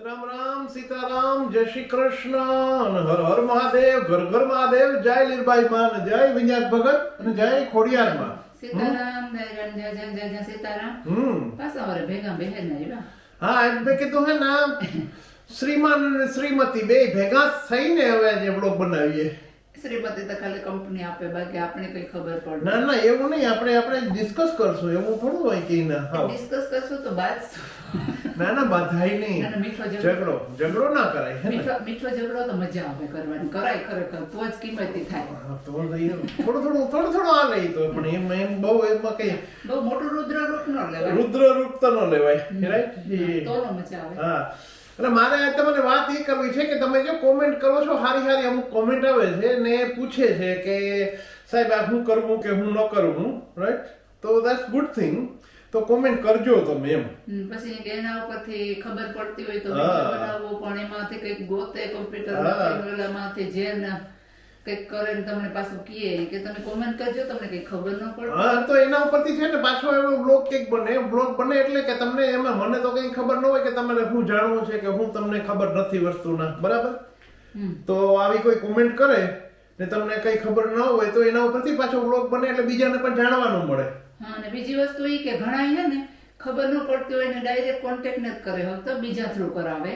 રામ રામ સીતારામ જય શ્રી કૃષ્ણ અને હર હર મહાદેવ ઘર ઘર મહાદેવ જય લીરબાઈ માં જય વિંજાત ભગત અને જય ખોડિયાર માં સીતારામ જય સીતારામ પાછા વારે ભેગા બેહે ને આવ્યા. હા એમ મેં કીધું હે ને શ્રીમાન અને શ્રીમતી બે ભેગા થઈને હવે જે બ્લોગ બનાવીએ. શ્રીમતી તો ખાલી કંપની આપે, બાકી આપણે કઈ ખબર પડે ના ના એવું નહીં, આપણે ડિસ્કસ કરશું, એવું થોડું હોય કે ના. હા ડિસ્કસ કરશું તો બાદ ના ના બાધાય નહીં, મીઠો ઝઘડો ના કરાય હે ને. મીઠો ઝઘડો તો મજા આવે કરવાની, કરાય ખરેખર તો જ કિંમતી થાય. હા, તો થોડું હાલે ઈ તો, પણ એમ બહુ એમાં કઈ બહુ મોટું રુદ્ર રૂપ ન લેવાય, રુદ્ર રૂપ તો ન લેવાય, રાઈટ? તો ન મજા આવે. હા, અને મારે તમને વાત એ કરવી છે કે તમે જો કોમેન્ટ કરો છો, હારી અમુક કોમેન્ટ આવે છે ને પૂછે છે કે સાહેબ આ હું કરવું કે હું ન કરવું, રાઈટ? તો ધેટ્સ ગુડ થિંગ. તો કોમેન્ટ કરજો તમે એમ. પછી એના ઉપરથી ખબર પડતી હોય તો વિડિયો બનાવવો, પણ એમાંથી કંઈક ગોતે કોમ્પ્યુટર માંથી જે ના કંઈક કરે ને તમને પાછું કહે કે તમે કોમેન્ટ કરજો, તમને કંઈ ખબર ન પડે. હા, તો એના ઉપરથી છે ને પાછો એવો બ્લોગ બને એટલે કે તમને એમાં મને તો કઈ ખબર ન હોય કે તમારે શું જાણવું છે કે હું તમને ખબર નથી વસ્તુના, બરાબર? તો આવી કોઈ કોમેન્ટ કરે ને તમને કઈ ખબર ન હોય તો એના ઉપરથી પાછો બ્લોગ બને એટલે બીજાને પણ જાણવાનું મળે. હા, અને બીજી વસ્તુ એ કે ઘણા છે ને ખબર ન પડતી હોય ને ડાયરેક્ટ કોન્ટેક્ટ ન કરે હોય તો બીજા થ્રુ કરાવે,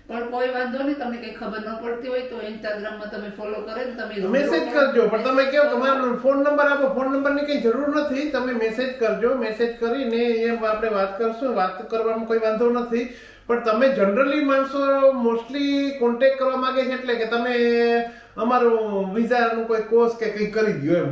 પણ કોઈ વાંધો નહીં. તમને કઈ ખબર ન પડતી હોય તો ઇન્સ્ટાગ્રામમાં તમે ફોલો કરે ને તમે મેસેજ કરજો, પણ તમે કહો તમારો ફોન નંબર આપો, ફોન નંબરની કઈ જરૂર નથી, તમે મેસેજ કરજો. મેસેજ કરીને એમ આપણે વાત કરશું, વાત કરવામાં કોઈ વાંધો નથી. પણ તમે જનરલી માણસો મોસ્ટલી કોન્ટેક્ટ કરવા માંગે છે એટલે કે તમે અમારું વિઝાનું કોઈ કોર્સ કે કંઈ કરી દો એમ,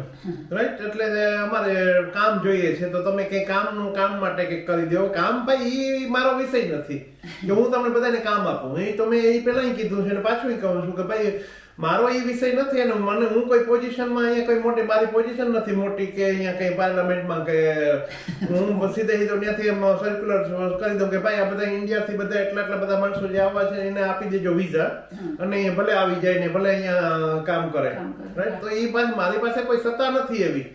રાઈટ? એટલે અમારે કામ જોઈએ છે તો તમે કંઈ કામ માટે કંઈક કરી દો. કામ ભાઈ એ મારો વિષય નથી કે હું તમને બધાને કામ આપું, એ તો મેં એ પહેલા કીધું છે અને પાછું કહું છું કે ભાઈ મારો એ વિષય નથી અને હું કોઈ પોઝિશનમાં અહીંયા કોઈ મોટી મારી પોઝિશન નથી મોટી કે અહીંયા કઈ પાર્લામેન્ટમાં કે હું સીધે ત્યાંથી એમ સર્ક્યુલર કરી દઉં કે ભાઈ આ બધા ઇન્ડિયાથી બધા એટલા બધા માણસો જે આવવા છે એને આપી દેજો વિઝા અને ભલે આવી જાય ને ભલે અહીંયા કામ કરે, રાઈટ? તો એ પાસે મારી પાસે કોઈ સત્તા નથી એવી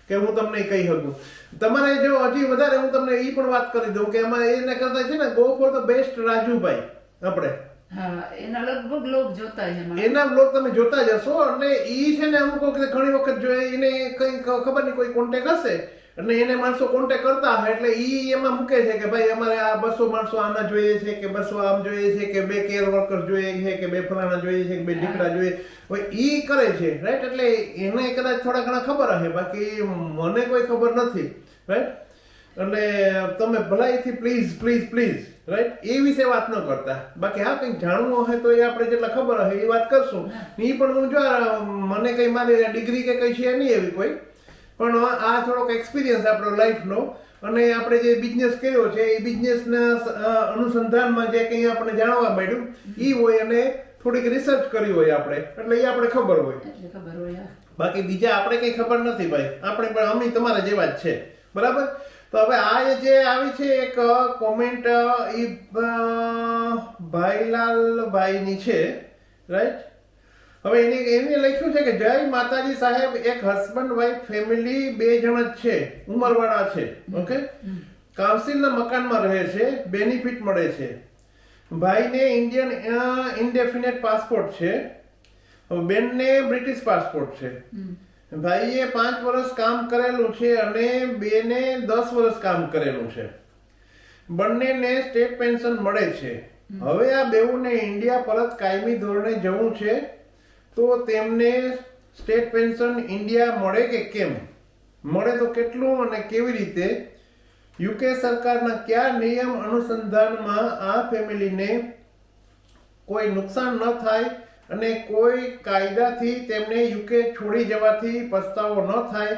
કે હું તમને કહી શકું. તમારે જો હજી વધારે હું તમને એ પણ વાત કરી દઉં કે એમાં એને કરતા છે ને go for the best Rajubhai આપણે. હા, એના લગભગ લોક જોતા છે, એના બ્લોગ તમે જોતા જશો. એટલે ઈ છે ને અમુક વખતે ઘણી વખત જો એને કઈ ખબર નહીં કોઈ કોન્ટેક્ટ હશે અને એને માણસો કોન્ટેક્ટ કરતા હોય એટલે ઈ એમાં મૂકે છે કે ભાઈ અમારે આ 200 માણસો આના જોઈએ છે કે 200 આમ જોઈએ છે કે 2 કેર વર્કર જોઈએ છે કે 2 ફલાણા જોઈએ છે કે 2 દીકરા જોઈએ, હવે ઈ કરે છે, રાઈટ? એટલે એને કદાચ થોડા ઘણા ખબર હશે, બાકી મને કોઈ ખબર નથી, રાઈટ? એટલે તમે ભલાઈથી પ્લીઝ રાઈટ એ વિશે વાત ન કરતા. બાકી હા કંઈક જાણવું હોય તો એ આપણે જેટલા ખબર હશે એ વાત કરશું. એ પણ હું જો મને કઈ મારી ડિગ્રી કે કઈ છે નહીં એવી કોઈ, પણ આ થોડોક એક્સપિરિયન્સ આપણો લાઈફનો અને આપણે જે બિઝનેસ કર્યો છે એ બિઝનેસના અનુસંધાનમાં જે કંઈ આપણે જાણવા મળ્યું એ હોય અને થોડીક રિસર્ચ કરી હોય આપણે, એટલે એ આપણે ખબર હોય. બાકી બીજા આપણે કઈ ખબર નથી ભાઈ, આપણે પણ અમે તમારા જેવા જ છે, બરાબર? તો હવે આ જે આવી છે એક કોમેન્ટ ઈ ભાઈલાલભાઈની છે, રાઈટ? હવે એને લખ્યું છે કે જય માતાજી સાહેબ, એક હસબન્ડ વાઈફ ફેમિલી 2 જણ જ છે, ઉંમરવાળા છે, ઓકે? કાઉન્સિલના મકાનમાં રહે છે, બેનિફિટ મળે છે. ભાઈને ઇન્ડિયન ઇન્ડેફિનેટ પાસપોર્ટ છે, બેનને બ્રિટિશ પાસપોર્ટ છે. ભાઈએ 5 વર્ષ કામ કરેલું છે અને બેને 10 વર્ષ કામ કરેલું છે. બંનેને સ્ટેટ પેન્શન મળે છે. હવે આ બેઉને ઇન્ડિયા પરત કાયમી ધોરણે જવું છે તો તેમને સ્ટેટ પેન્શન ઇન્ડિયા મળે કે કેમ મળે, તો કેટલું અને કેવી રીતે? યુકે સરકારના કયા નિયમ અનુસંધાનમાં આ ફેમિલીને કોઈ નુકસાન ન થાય અને કોઈ કાયદાથી તેમને યુકે છોડી જવાથી પસ્તાવો ન થાય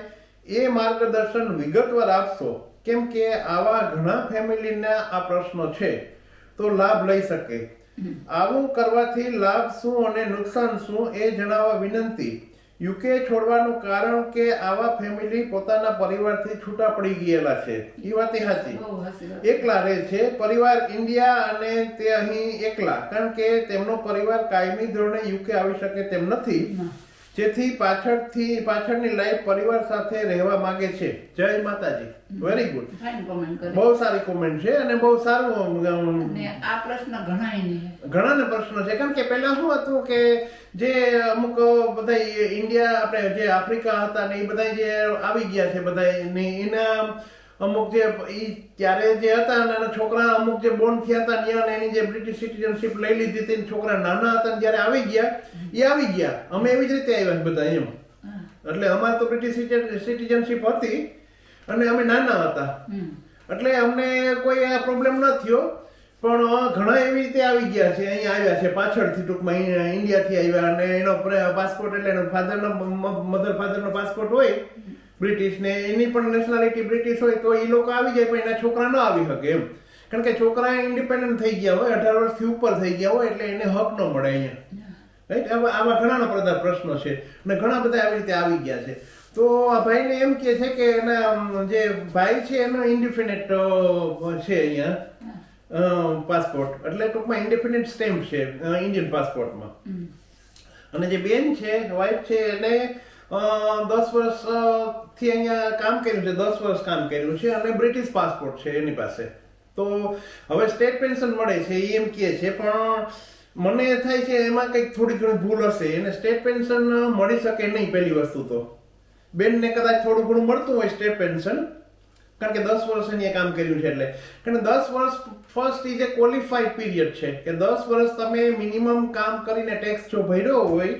એ માર્ગદર્શન વિગતવાર આપશો, કેમ કે આવા ઘણા ફેમિલીના આ પ્રશ્નો છે તો લાભ લઈ શકે. આવું કરવાથી લાભ શું અને નુકસાન શું એ જણાવવા વિનંતી. યુકે છોડવાનું કારણ કે આવા ફેમિલી પોતાના પરિવારથી છૂટા પડી ગયેલા છે. એ વાત સાચી, એકલા રહે છે, પરિવાર ઇન્ડિયા અને તે અહીં એકલા, કારણ કે તેમનો પરિવાર કાયમી ધોરણે યુકે આવી શકે તેમ નથી. જેથી પાછળની લાઈફ પરિવાર સાથે રહેવા માંગે છે. જય માતાજી. Very good. ફાઇન કોમેન્ટ કરી. બહુ સારી કોમેન્ટ છે અને બહુ સારું અને આ પ્રશ્ન ઘણાને પ્રશ્નો છે. કારણ કે પહેલા શું હતું કે જે અમુક બધા ઇન્ડિયા આપણે જે આફ્રિકા હતા ને એ બધા જે આવી ગયા છે બધા ને એના અમુક જે ત્યારે જે હતા નાના છોકરા અમુક જે બોર્ન થયા હતા ત્યાં ને એની જે બ્રિટિશ સિટીઝનશીપ લઈ લીધી હતી છોકરા નાના હતા ને જ્યારે આવી ગયા અમે એવી જ રીતે આવ્યા બધા એમ. એટલે અમારે તો બ્રિટિશ સિટીઝનશીપ હતી અને અમે નાના હતા એટલે અમને કોઈ આ પ્રોબ્લેમ ન થયો. પણ ઘણા એવી રીતે આવી ગયા છે, અહીંયા આવ્યા છે પાછળથી, ટૂંકમાં ઇન્ડિયાથી આવ્યા અને એનો પાસપોર્ટ એટલે એનો મધર ફાધરનો પાસપોર્ટ હોય બ્રિટિશ ને એની પણ નેશનાલિટી બ્રિટિશ હોય તો એ લોકો આવી જાય પણ એના છોકરા ન આવી શકે એમ. કારણ કે છોકરા ઇન્ડિપેન્ડન્ટ થઈ ગયા હોય, 18 વર્ષથી ઉપર થઈ ગયા હોય એટલે એને હક ન મળે અહીંયા. રાઈટ. આવા ઘણા બધા પ્રશ્નો છે અને ઘણા બધા આવી રીતે આવી ગયા છે. તો આ ભાઈને એમ કે છે કે એના જે ભાઈ છે એનો ઇન્ડિફિનિટ છે અહીંયા પાસપોર્ટ, એટલે ટૂંકમાં ઇન્ડિફિનિટ સ્ટેમ્પ છે ઇન્ડિયન પાસપોર્ટમાં. અને જે બેન છે વાઇફ છે એને 10 વર્ષથી અહીંયા કામ કર્યું છે, 10 વર્ષ કામ કર્યું છે અને બ્રિટિશ પાસપોર્ટ છે એની પાસે. તો હવે સ્ટેટ પેન્શન મળે છે એ એમ કહે છે, પણ મને થાય છે એમાં કંઈક થોડી ઘણી ભૂલ હશે. એને સ્ટેટ પેન્શન મળી શકે નહીં. પહેલી વસ્તુ તો બેનને કદાચ થોડું ઘણું મળતું હોય સ્ટેટ પેન્શન, કારણ કે 10 વર્ષ અહીંયા કામ કર્યું છે એટલે. કારણ કે 10 વર્ષ first is A qualified period છે કે 10 વર્ષ તમે મિનિમમ કામ કરીને ટેક્સ જો ભર્યો હોય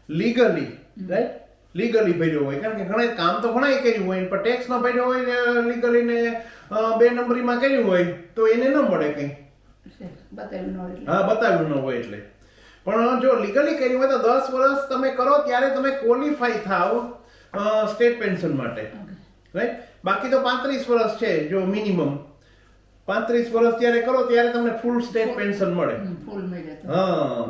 લીગલી, રાઈટ, લીગલી ભર્યો હોય. કારણ કે ઘણા કામ તો ઘણાય કર્યું હોય પણ ટેક્સ ન ભર્યો હોય લીગલી ને 2 નંબરીમાં કર્યું હોય તો એને ન મળે કંઈ. બતાવ્યું ન હોય એટલે. પણ જો લીગલી કર્યું હોય તો 10 વર્ષ તમે કરો ત્યારે તમે ક્વોલિફાઈ થાવ સ્ટેટ પેન્શન માટે, રાઈટ. બાકી તો 35 વર્ષ છે જો મિનિમમ. 35 વર્ષ જ્યારે કરો ત્યારે તમને ફૂલ સ્ટેટ પેન્શન મળે. હા,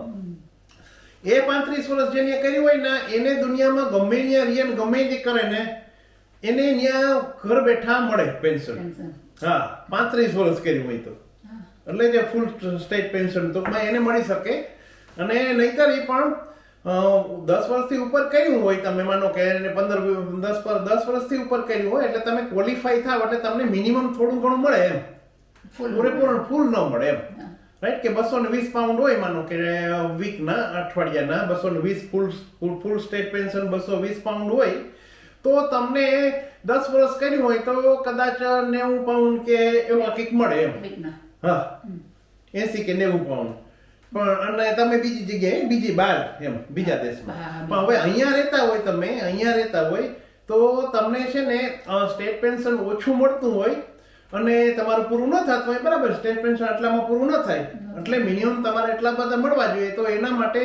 એ 35 વર્ષ જેને કર્યું હોય ને એને દુનિયામાં ગમે ત્યાં રીએ ને ગમે તે કરે ને એને ત્યાં ઘર બેઠા મળે પેન્શન. હા, 35 વર્ષ કર્યું હોય તો એટલે જે ફૂલ સ્ટેટ પેન્શન તો એને મળી શકે. અને નહીતર એ પણ 10 વર્ષથી ઉપર કર્યું હોય, તમે માનો કે 10 વર્ષથી ઉપર કર્યું હોય એટલે તમે ક્વોલિફાઈ થાવ એટલે તમને મિનિમમ થોડું ઘણું મળે એમ, પૂરેપૂરું ફૂલ ન મળે એમ. રાઈટ. કે 220 પાઉન્ડ હોય માનો કે વીકના, અઠવાડિયાના 220 ફૂલ સ્ટેટ પેન્શન 220 પાઉન્ડ હોય તો તમને 10 વર્ષ કર્યું હોય તો કદાચ 90 પાઉન્ડ કે એવું કંઈક મળે એમ. હા, 80 કે 90 પાઉન્ડ. પણ અને તમે બીજી જગ્યાએ બીજી બહાર એમ બીજા દેશમાં. પણ હવે અહીંયા રહેતા હોય તો તમને છે ને સ્ટેટ પેન્શન ઓછું મળતું હોય અને તમારું પૂરું ન થતું હોય, બરાબર. સ્ટેટ પેન્શન આટલામાં પૂરું ન થાય એટલે મિનિમમ તમારે એટલા બધા મળવા જોઈએ. તો એના માટે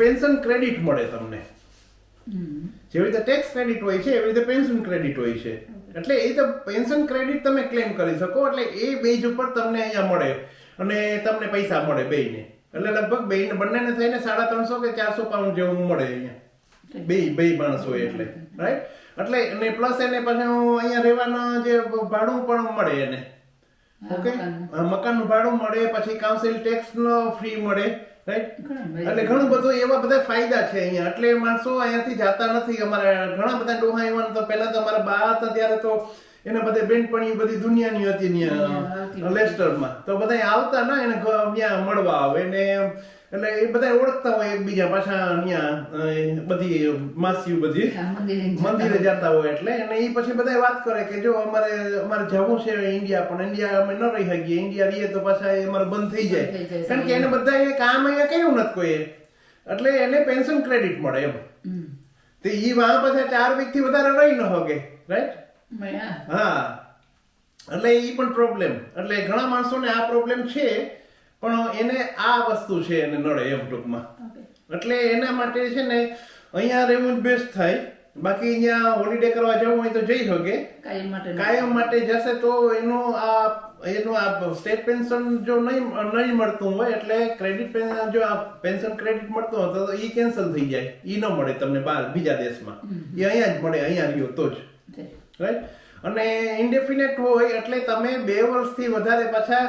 પેન્શન ક્રેડિટ મળે તમને. જેવી રીતે ટેક્સ ક્રેડિટ હોય છે એવી રીતે પેન્શન ક્રેડિટ હોય છે. એટલે એ તો પેન્શન ક્રેડિટ તમે ક્લેમ કરી શકો. એટલે એ બેઝ ઉપર તમને અહીંયા મળે અને તમને પૈસા મળે બેયને. એટલે લગભગ બંનેને થઈને 350 કે 400 પાઉન્ડ જેવું મળે અહીંયા બે માણસો એટલે, રાઈટ. એટલે અને પ્લસ એને પછી અહીંયા રહેવાના જે ભાડું પણ મળે એને. ઓકે, મકાનનું ભાડું મળે, પછી કાઉન્સિલ ટેક્સ નો ફ્રી મળે, રાઈટ. એટલે ઘણું બધું એવા બધા ફાયદા છે અહીંયા. એટલે માણસો અહીંયાથી જતા નથી. અમારે ઘણા બધા ડોહા એવા તો પહેલા તો અમારા બા હતા ત્યારે તો એને બધે બેનપણી બધી દુનિયાની હતી ત્યાં લેસ્ટરમાં. તો બધા આવતા ના એને ત્યાં મળવા આવે ને એટલે એ બધા ઓળખતા હોય એકબીજા. પાછા ત્યાં બધી માસીઓ બધી મંદિરે જતા હોય એટલે. અને એ પછી બધા વાત કરે કે જો અમારે જવું છે ઇન્ડિયા, પણ ઇન્ડિયા અમે ન રહી શકીએ. ઇન્ડિયા રહીએ તો પાછા એ અમારે બંધ થઈ જાય. કારણ કે એને બધા કામ અહીંયા કર્યું નથી કોઈ, એટલે એને પેન્શન ક્રેડિટ મળે એમ. તો એ વાહ પાછા 4 વીક થી વધારે રહી ન શકે, રાઈટ. હા, એટલે એ પણ પ્રોબ્લેમ. એટલે ઘણા માણસોને આ પ્રોબ્લેમ છે પણ એને આ વસ્તુ છે એને નડે એમ ટૂંકમાં. એટલે એના માટે છે ને અહીંયા રહેવું જ બેસ્ટ થાય. બાકી અહીંયા હોલિડે કરવા જવું હોય તો જઈ શકે, કાયમ માટે જશે તો એનું આ સ્ટેટ પેન્શન જો નહીં મળતું હોય એટલે ક્રેડિટ પેન્શન, જો આ પેન્શન ક્રેડિટ મળતું હોય તો એ કેન્સલ થઈ જાય. એ ન મળે તમને બહાર બીજા દેશમાં, એ અહીંયા જ મળે, અહીંયા રહ્યો તો જ, રાઈટ. અને ઇન્ડેફિનેટ હોય એટલે તમે 2 વર્ષથી વધારે પાછા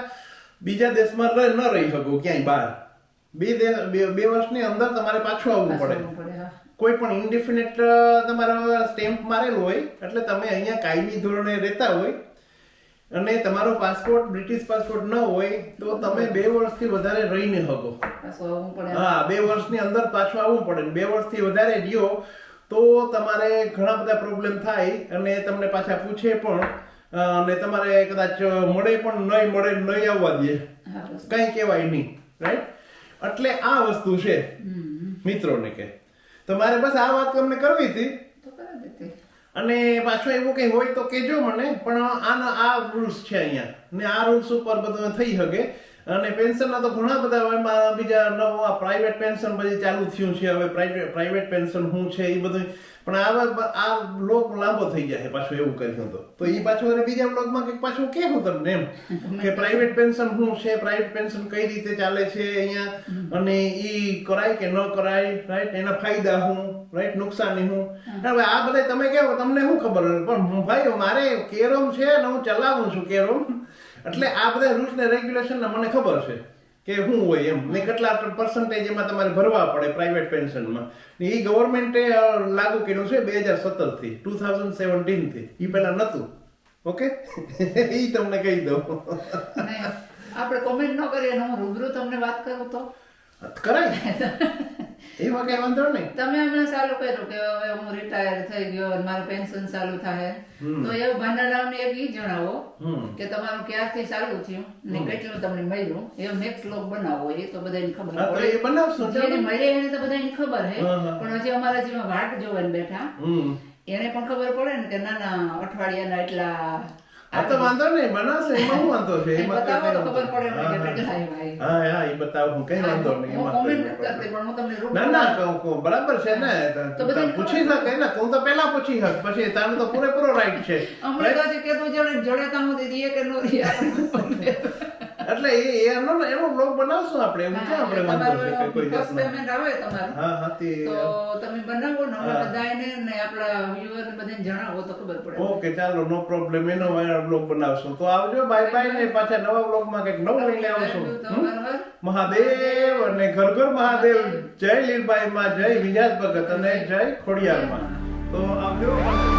બીજા દેશમાં ન રહી શકો ક્યાંય બહાર. 2 વર્ષની અંદર તમારે પાછું આવવું પડે. કોઈ પણ ઇન્ડિફિનિટ તમારો સ્ટેમ્પ મારેલું હોય એટલે તમે અહીંયા કાયમી ધોરણે રહેતા હોય અને તમારો પાસપોર્ટ બ્રિટિશ પાસપોર્ટ ન હોય તો તમે 2 વર્ષથી વધારે રહી ન શકો. પાછું આવવું પડે. હા, 2 વર્ષની અંદર પાછું આવવું પડે. 2 વર્ષથી વધારે રહ્યો તો તમારે ઘણા બધા પ્રોબ્લેમ થાય અને તમને પાછા પૂછે પણ અને તમારે કદાચ મળે પણ નહીં આવવા દે, હા, બસ. કઈ કહેવાય નહીં, રાઈટ? એટલે આ વસ્તુ છે મિત્રોને કે તમારે બસ આ વાત તમને કરવી હતી. તો કરી દીધી. અને પાછું એવું કઈ હોય તો કેજો મને, પણ આ રૂલ્સ છે અહીંયા ને આ રૂલ્સ ઉપર બધું થઈ શકે. અને પેન્શનના તો ઘણા બધા એમાં બીજા નવા પ્રાઇવેટ પેન્શન બધી ચાલુ થયું છે હવે. પ્રાઇવેટ પેન્શન શું છે એ બધું, પણ આ બ્લોગ લાંબો થઈ જાય પાછું એવું કર્યું તો એ પાછું અને બીજા બ્લોગમાં કંઈક પાછું કેવું તમને એમ કે પ્રાઇવેટ પેન્શન શું છે, પ્રાઇવેટ પેન્શન કઈ રીતે ચાલે છે અહીંયા અને ઈ કરાય કે ન કરાય, રાઈટ? એના ફાયદા શું, રાઈટ? નુકસાની શું? હવે આ બધા તમે કહો તમને શું ખબર, પણ ભાઈ મારે કેરોમ છે ને હું ચલાવું છું કેરોમ, એટલે આ બધા રૂલ્સ ને રેગ્યુલેશન મને ખબર છે કે શું હોય એમ ને કેટલા પર્સન્ટેજ એમાં તમારે ભરવા પડે પ્રાઇવેટ પેન્શનમાં. એ ગવર્મેન્ટે લાગુ કર્યું છે 2017 થી, 2017 થી. એ પહેલા નતું. ઓકે, એ તમને કહી દઉં. અને આપણે કોમેન્ટ ન કરીએ ને હું રૂબરૂ તમને વાત કરું તો કરાય એમાં કઈ વાંધો નહીં. તમે હમણાં ચાલુ કર્યું કે હવે હું રિટાયર થઈ ગયો અને મારું પેન્શન ચાલુ થાય, તો એવું ભાનાલાવને એક ઈ જણાવો કે તમારું ક્યારથી ચાલુ થયું ને કેટલું તમને મળ્યું. એવું નેક્સ્ટ લોગ બનાવો, એ તો બધાને ખબર હા, તો પડે. એ બનાવશું. જેને મળે એને તો બધાને ખબર હે, હા, હા. પણ હજી અમારા જેવા વાટ જોવાને બેઠા એને પણ ખબર પડે ને કે નાના અઠવાડિયાના એટલા. આ તો વાંધો નહીં, બનાવશે. એમાં શું વાંધો છે? એ એમાં તો બતાવો તો કઈ ખબર પડે વાંધો અમને કે નહીં. કેટલા આવ્યા એ. હા, એ બતાવું, કઈ વાંધો નહીં. હું એમાં તો comment કઈ નથી કરતી, પણ હું તમને રૂબરૂ ના બરાબર છે ને. તો બધાને પૂછી શકે ને, તું તો પેલા પૂછી શક, પછી તારે તો પૂરેપૂરો રાઈટ છે. હમણાં તો હજી કીધું જોડે જોડે તો હું દીધી કે નો રી આપણે. એટલે એનો બ્લોગ બનાવશું આપણે. એવું છે આપણે વાંધો છે કે કોઈ ફર્સ્ટ જાતનો. પેમેન્ટ આવે તમારું હા હા તે તો તમે બનાવો ને અમે હા. બધાને ને આપણા વ્યુઅર ને બધાને જણાવો તો ખબર પડે. ઓકે, ચાલો, નો પ્રોબ્લેમ. એનો બ્લોગ બનાવશું. તો આવજો, બાય બાય. ને પાછા નવા બ્લોગમાં કંઈક નવું લઈને આવશું. તો હર હર મહાદેવ અને ઘર ઘર મહાદેવ. જય લીલબાઈ માં, જય વિજાસ ભગત અને જય ખોડિયાર માં. તો આવજો.